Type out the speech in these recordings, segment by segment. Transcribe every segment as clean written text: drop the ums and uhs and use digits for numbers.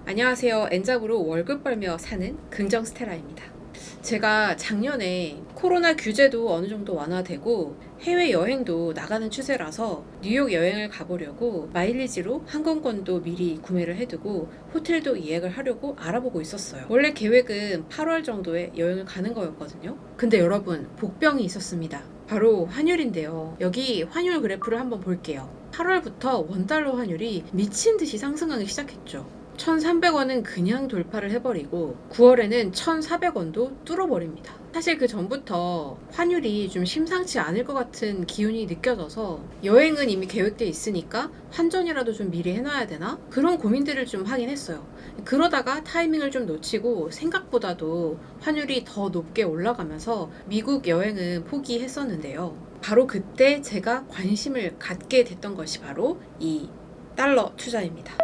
안녕하세요. 엔잡으로 월급 벌며 사는 긍정 스테라입니다. 제가 작년에 코로나 규제도 어느 정도 완화되고 해외여행도 나가는 추세라서 뉴욕 여행을 가보려고 마일리지로 항공권도 미리 구매를 해두고 호텔도 예약을 하려고 알아보고 있었어요. 원래 계획은 8월 정도에 여행을 가는 거였거든요. 근데 여러분, 복병이 있었습니다. 바로 환율인데요. 여기 환율 그래프를 한번 볼게요. 8월부터 원달러 환율이 미친 듯이 상승하기 시작했죠. 1,300원은 그냥 돌파를 해버리고 9월에는 1,400원도 뚫어버립니다. 사실 그 전부터 환율이 좀 심상치 않을 것 같은 기운이 느껴져서 여행은 이미 계획돼 있으니까 환전이라도 좀 미리 해놔야 되나? 그런 고민들을 좀 하긴 했어요. 그러다가 타이밍을 좀 놓치고 생각보다도 환율이 더 높게 올라가면서 미국 여행은 포기했었는데요. 바로 그때 제가 관심을 갖게 됐던 것이 바로 이 달러 투자입니다.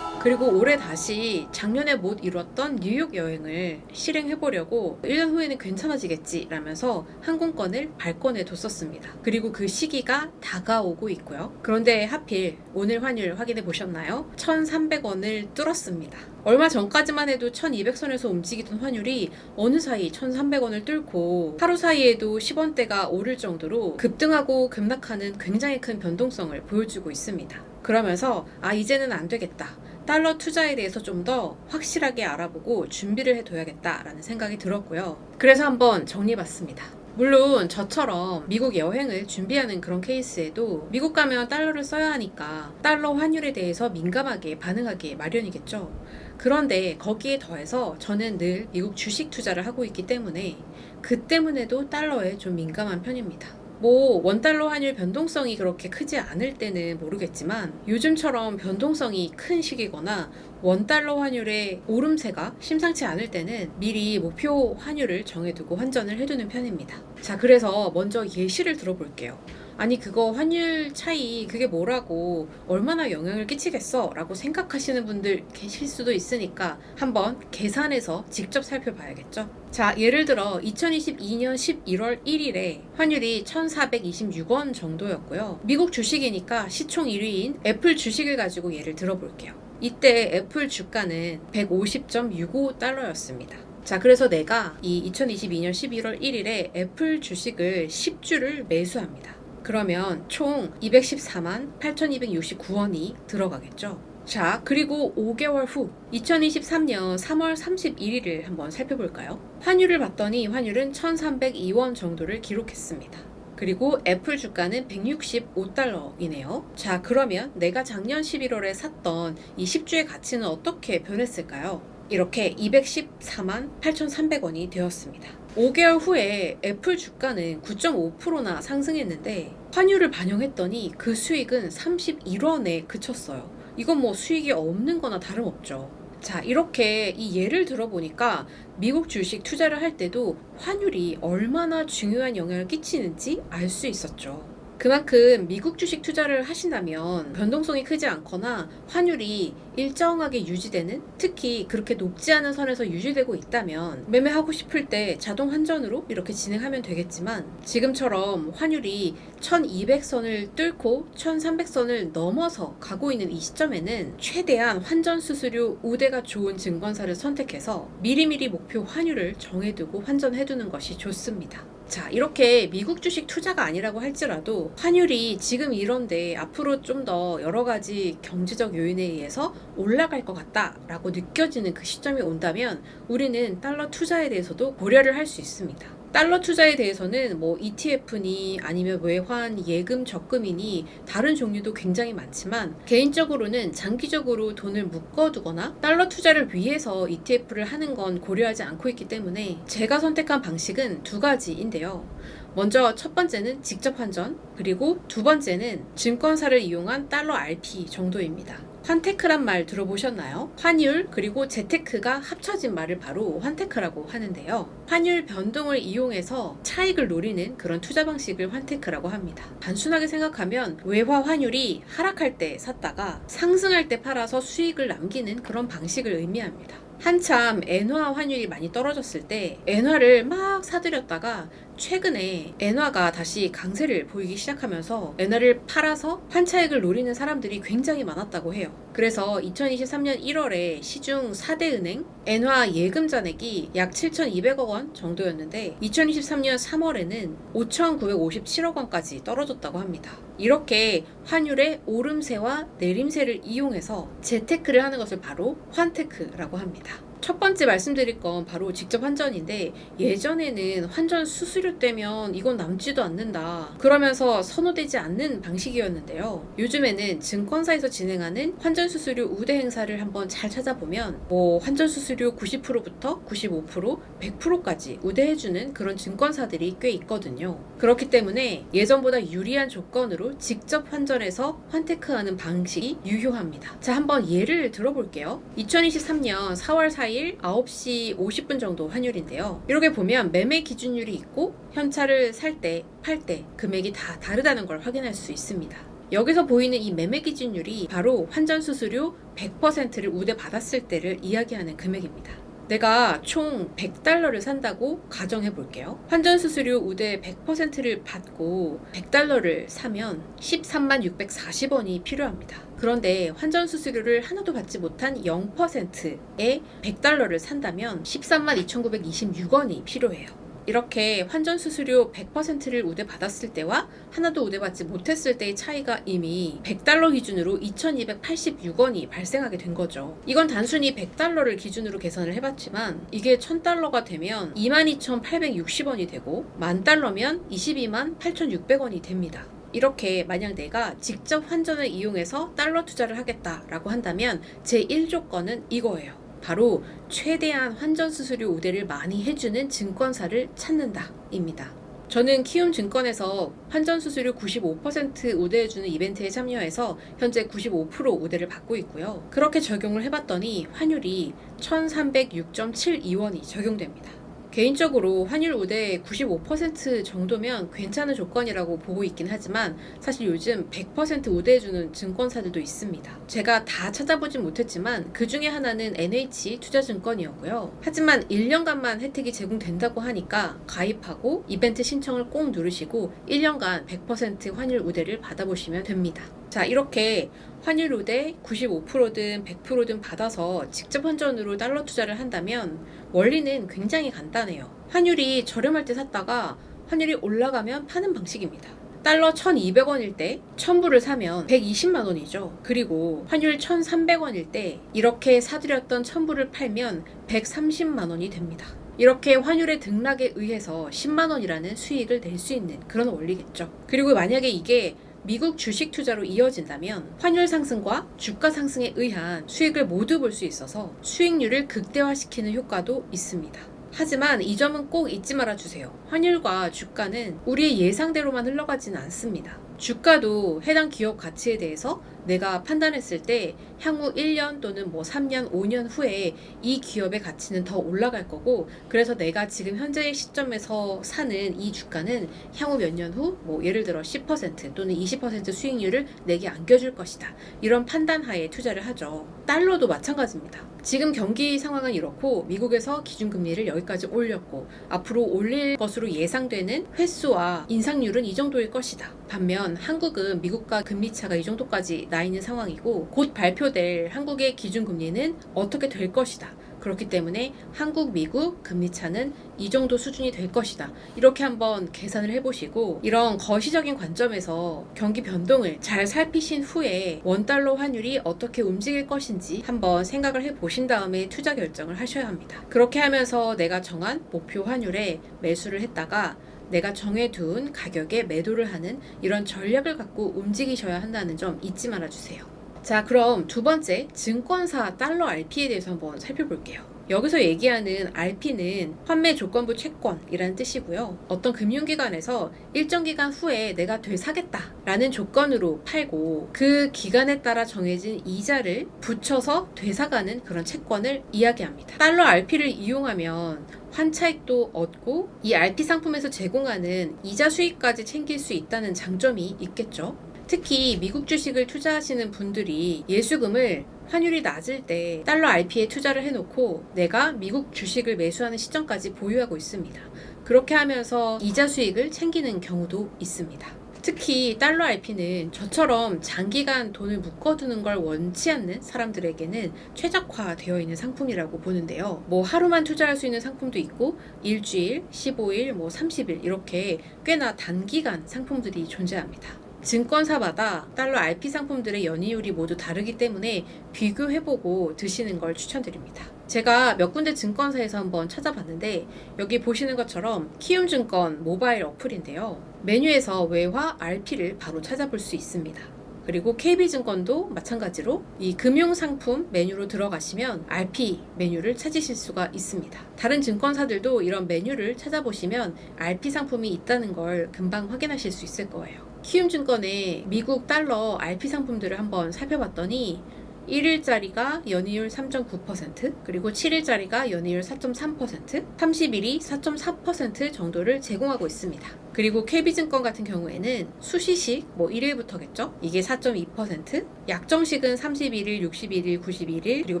그리고 올해 다시 작년에 못 이뤘던 뉴욕 여행을 실행해보려고 1년 후에는 괜찮아지겠지 라면서 항공권을 발권해 뒀었습니다. 그리고 그 시기가 다가오고 있고요. 그런데 하필 오늘 환율 확인해 보셨나요? 1,300원을 뚫었습니다. 얼마 전까지만 해도 1,200선에서 움직이던 환율이 어느 사이 1,300원을 뚫고 하루 사이에도 10원대가 오를 정도로 급등하고 급락하는 굉장히 큰 변동성을 보여주고 있습니다. 그러면서 이제는 안 되겠다. 달러 투자에 대해서 좀 더 확실하게 알아보고 준비를 해둬야겠다라는 생각이 들었고요. 그래서 한번 정리해봤습니다. 물론 저처럼 미국 여행을 준비하는 그런 케이스에도 미국 가면 달러를 써야 하니까 달러 환율에 대해서 민감하게 반응하기 마련이겠죠. 그런데 거기에 더해서 저는 늘 미국 주식 투자를 하고 있기 때문에 그 때문에도 달러에 좀 민감한 편입니다. 원달러 환율 변동성이 그렇게 크지 않을 때는 모르겠지만 요즘처럼 변동성이 큰 시기거나 원달러 환율의 오름세가 심상치 않을 때는 미리 목표 환율을 정해두고 환전을 해두는 편입니다. 자, 그래서 먼저 예시를 들어볼게요. 아니 그거 환율 차이 그게 뭐라고 얼마나 영향을 끼치겠어? 라고 생각하시는 분들 계실 수도 있으니까 한번 계산해서 직접 살펴봐야겠죠. 자, 예를 들어 2022년 11월 1일에 환율이 1,426원 정도였고요. 미국 주식이니까 시총 1위인 애플 주식을 가지고 예를 들어볼게요. 이때 애플 주가는 150.65달러였습니다. 자, 그래서 내가 이 2022년 11월 1일에 애플 주식을 10주를 매수합니다. 그러면 총 214만 8,269원이 들어가겠죠. 자, 그리고 5개월 후 2023년 3월 31일을 한번 살펴볼까요? 환율을 봤더니 환율은 1,302원 정도를 기록했습니다. 그리고 애플 주가는 165달러이네요. 자, 그러면 내가 작년 11월에 샀던 이 10주의 가치는 어떻게 변했을까요? 이렇게 214만 8,300원이 되었습니다. 5개월 후에 애플 주가는 9.5%나 상승했는데 환율을 반영했더니 그 수익은 31원에 그쳤어요. 이건 수익이 없는 거나 다름없죠. 자, 이렇게 이 예를 들어보니까 미국 주식 투자를 할 때도 환율이 얼마나 중요한 영향을 끼치는지 알 수 있었죠. 그만큼 미국 주식 투자를 하신다면 변동성이 크지 않거나 환율이 일정하게 유지되는, 특히 그렇게 높지 않은 선에서 유지되고 있다면 매매하고 싶을 때 자동 환전으로 이렇게 진행하면 되겠지만 지금처럼 환율이 1200선을 뚫고 1300선을 넘어서 가고 있는 이 시점에는 최대한 환전 수수료 우대가 좋은 증권사를 선택해서 미리미리 목표 환율을 정해두고 환전해두는 것이 좋습니다. 자, 이렇게 미국 주식 투자가 아니라고 할지라도 환율이 지금 이런데 앞으로 좀 더 여러 가지 경제적 요인에 의해서 올라갈 것 같다라고 느껴지는 그 시점이 온다면 우리는 달러 투자에 대해서도 고려를 할 수 있습니다. 달러 투자에 대해서는 ETF니 아니면 외환, 예금, 적금이니 다른 종류도 굉장히 많지만 개인적으로는 장기적으로 돈을 묶어두거나 달러 투자를 위해서 ETF를 하는 건 고려하지 않고 있기 때문에 제가 선택한 방식은 두 가지인데요. 먼저 첫 번째는 직접 환전, 그리고 두 번째는 증권사를 이용한 달러 RP 정도입니다. 환테크란 말 들어보셨나요? 환율 그리고 재테크가 합쳐진 말을 바로 환테크라고 하는데요. 환율 변동을 이용해서 차익을 노리는 그런 투자 방식을 환테크라고 합니다. 단순하게 생각하면 외화 환율이 하락할 때 샀다가 상승할 때 팔아서 수익을 남기는 그런 방식을 의미합니다. 한참 엔화 환율이 많이 떨어졌을 때 엔화를 막 사들였다가 최근에 엔화가 다시 강세를 보이기 시작하면서 엔화를 팔아서 환차익을 노리는 사람들이 굉장히 많았다고 해요. 그래서 2023년 1월에 시중 4대 은행 엔화 예금 잔액이 약 7,200억 원 정도였는데 2023년 3월에는 5,957억 원까지 떨어졌다고 합니다. 이렇게 환율의 오름세와 내림세를 이용해서 재테크를 하는 것을 바로 환테크라고 합니다. 첫 번째 말씀드릴 건 바로 직접 환전인데 예전에는 환전 수수료 떼면 이건 남지도 않는다 그러면서 선호되지 않는 방식이었는데요. 요즘에는 증권사에서 진행하는 환전 수수료 우대 행사를 한번 잘 찾아보면 환전 수수료 90%부터 95%, 100%까지 우대해주는 그런 증권사들이 꽤 있거든요. 그렇기 때문에 예전보다 유리한 조건으로 직접 환전해서 환테크하는 방식이 유효합니다. 자, 한번 예를 들어볼게요. 2023년 4월 4일 9시 50분 정도 환율인데요. 이렇게 보면 매매 기준율이 있고 현찰을 살 때, 팔 때 금액이 다 다르다는 걸 확인할 수 있습니다. 여기서 보이는 이 매매 기준율이 바로 환전 수수료 100%를 우대받았을 때를 이야기하는 금액입니다. 내가 총 100달러를 산다고 가정해 볼게요. 환전 수수료 우대 100%를 받고 100달러를 사면 13만 640원이 필요합니다. 그런데 환전 수수료를 하나도 받지 못한 0%의 100달러를 산다면 13만 2,926원이 필요해요. 이렇게 환전 수수료 100%를 우대받았을 때와 하나도 우대받지 못했을 때의 차이가 이미 100달러 기준으로 2,286원이 발생하게 된 거죠. 이건 단순히 100달러를 기준으로 계산을 해봤지만 이게 1000달러가 되면 22,860원이 되고 10,000달러면 22만 8,600원이 됩니다. 이렇게 만약 내가 직접 환전을 이용해서 달러 투자를 하겠다라고 한다면 제1조건은 이거예요. 바로 최대한 환전 수수료 우대를 많이 해주는 증권사를 찾는다 입니다. 저는 키움증권에서 환전 수수료 95% 우대해주는 이벤트에 참여해서 현재 95% 우대를 받고 있고요. 그렇게 적용을 해봤더니 환율이 1,306.72원이 적용됩니다. 개인적으로 환율 우대 95% 정도면 괜찮은 조건이라고 보고 있긴 하지만 사실 요즘 100% 우대해주는 증권사들도 있습니다. 제가 다 찾아보진 못했지만 그 중에 하나는 NH투자증권이었고요. 하지만 1년간만 혜택이 제공된다고 하니까 가입하고 이벤트 신청을 꼭 누르시고 1년간 100% 환율 우대를 받아보시면 됩니다. 자, 이렇게 환율 우대 95%든 100%든 받아서 직접 환전으로 달러 투자를 한다면 원리는 굉장히 간단해요. 환율이 저렴할 때 샀다가 환율이 올라가면 파는 방식입니다. 달러 1,200원일 때 1,000불을 사면 120만 원이죠. 그리고 환율 1,300원일 때 이렇게 사들였던 1,000불을 팔면 130만 원이 됩니다. 이렇게 환율의 등락에 의해서 10만 원이라는 수익을 낼 수 있는 그런 원리겠죠. 그리고 만약에 이게 미국 주식 투자로 이어진다면 환율 상승과 주가 상승에 의한 수익을 모두 볼 수 있어서 수익률을 극대화시키는 효과도 있습니다. 하지만 이 점은 꼭 잊지 말아주세요. 환율과 주가는 우리의 예상대로만 흘러가지는 않습니다. 주가도 해당 기업 가치에 대해서 내가 판단했을 때 향후 1년 또는 3년, 5년 후에 이 기업의 가치는 더 올라갈 거고 그래서 내가 지금 현재의 시점에서 사는 이 주가는 향후 몇 년 후 예를 들어 10% 또는 20% 수익률을 내게 안겨줄 것이다. 이런 판단하에 투자를 하죠. 달러도 마찬가지입니다. 지금 경기 상황은 이렇고 미국에서 기준금리를 여기까지 올렸고 앞으로 올릴 것으로 예상되는 횟수와 인상률은 이 정도일 것이다. 반면 한국은 미국과 금리 차가 이 정도까지 나 있는 상황이고 곧 발표될 한국의 기준금리는 어떻게 될 것이다. 그렇기 때문에 한국, 미국 금리 차는 이 정도 수준이 될 것이다. 이렇게 한번 계산을 해보시고 이런 거시적인 관점에서 경기 변동을 잘 살피신 후에 원달러 환율이 어떻게 움직일 것인지 한번 생각을 해보신 다음에 투자 결정을 하셔야 합니다. 그렇게 하면서 내가 정한 목표 환율에 매수를 했다가 내가 정해둔 가격에 매도를 하는 이런 전략을 갖고 움직이셔야 한다는 점 잊지 말아주세요. 자, 그럼 두 번째 증권사 달러 RP에 대해서 한번 살펴볼게요. 여기서 얘기하는 RP는 환매 조건부 채권이라는 뜻이고요. 어떤 금융기관에서 일정 기간 후에 내가 되사겠다라는 조건으로 팔고 그 기간에 따라 정해진 이자를 붙여서 되사가는 그런 채권을 이야기합니다. 달러 RP를 이용하면 환차익도 얻고 이 RP 상품에서 제공하는 이자 수익까지 챙길 수 있다는 장점이 있겠죠. 특히 미국 주식을 투자하시는 분들이 예수금을 환율이 낮을 때 달러 RP에 투자를 해놓고 내가 미국 주식을 매수하는 시점까지 보유하고 있습니다. 그렇게 하면서 이자 수익을 챙기는 경우도 있습니다. 특히 달러 RP는 저처럼 장기간 돈을 묶어두는 걸 원치 않는 사람들에게는 최적화되어 있는 상품이라고 보는데요. 뭐 하루만 투자할 수 있는 상품도 있고 일주일, 15일, 30일 이렇게 꽤나 단기간 상품들이 존재합니다. 증권사마다 달러 RP 상품들의 연이율이 모두 다르기 때문에 비교해보고 드시는 걸 추천드립니다. 제가 몇 군데 증권사에서 한번 찾아봤는데 여기 보시는 것처럼 키움증권 모바일 어플인데요. 메뉴에서 외화 RP를 바로 찾아볼 수 있습니다. 그리고 KB증권도 마찬가지로 이 금융상품 메뉴로 들어가시면 RP 메뉴를 찾으실 수가 있습니다. 다른 증권사들도 이런 메뉴를 찾아보시면 RP 상품이 있다는 걸 금방 확인하실 수 있을 거예요. 키움증권의 미국 달러 RP 상품들을 한번 살펴봤더니 1일짜리가 연이율 3.9%, 그리고 7일짜리가 연이율 4.3%, 30일이 4.4% 정도를 제공하고 있습니다. 그리고 KB증권 같은 경우에는 수시식, 1일부터겠죠? 이게 4.2%, 약정식은 31일, 61일, 91일, 그리고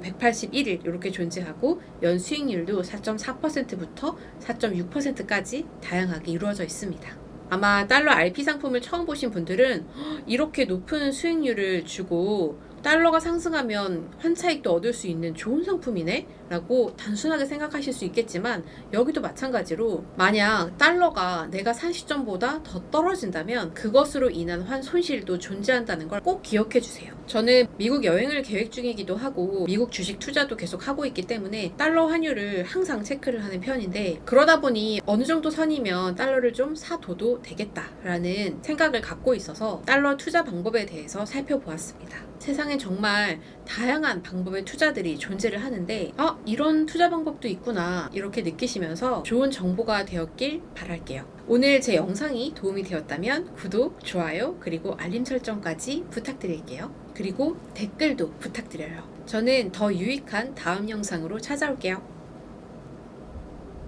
181일 이렇게 존재하고 연수익률도 4.4%부터 4.6%까지 다양하게 이루어져 있습니다. 아마 달러 RP 상품을 처음 보신 분들은 이렇게 높은 수익률을 주고 달러가 상승하면 환차익도 얻을 수 있는 좋은 상품이네? 라고 단순하게 생각하실 수 있겠지만 여기도 마찬가지로 만약 달러가 내가 산 시점보다 더 떨어진다면 그것으로 인한 환 손실도 존재한다는 걸 꼭 기억해 주세요. 저는 미국 여행을 계획 중이기도 하고 미국 주식 투자도 계속 하고 있기 때문에 달러 환율을 항상 체크를 하는 편인데 그러다 보니 어느 정도 선이면 달러를 좀 사둬도 되겠다라는 생각을 갖고 있어서 달러 투자 방법에 대해서 살펴보았습니다. 세상에 정말 다양한 방법의 투자들이 존재를 하는데 이런 투자 방법도 있구나 이렇게 느끼시면서 좋은 정보가 되었길 바랄게요. 오늘 제 영상이 도움이 되었다면 구독, 좋아요, 그리고 알림 설정까지 부탁드릴게요. 그리고 댓글도 부탁드려요. 저는 더 유익한 다음 영상으로 찾아올게요.